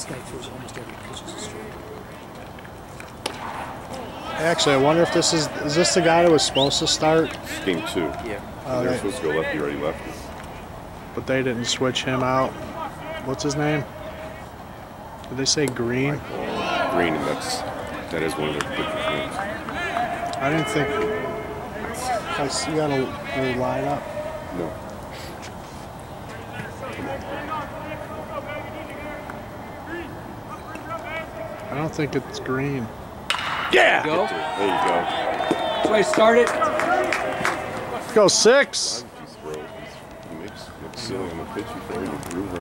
This guy throws almost every pitch as a strike. Actually, I wonder if this is this the guy that was supposed to start? Game 2. Yeah. They were supposed to go lefty, righty, lefty. But they didn't switch him out. What's his name? Did they say Green? Green, and that is one of their pitchers' names. I didn't think. You got a lineup. No. I don't think it's Green. Yeah! There you go. There you go. That's why I started. Go 6. He makes silly on the pitch before you groove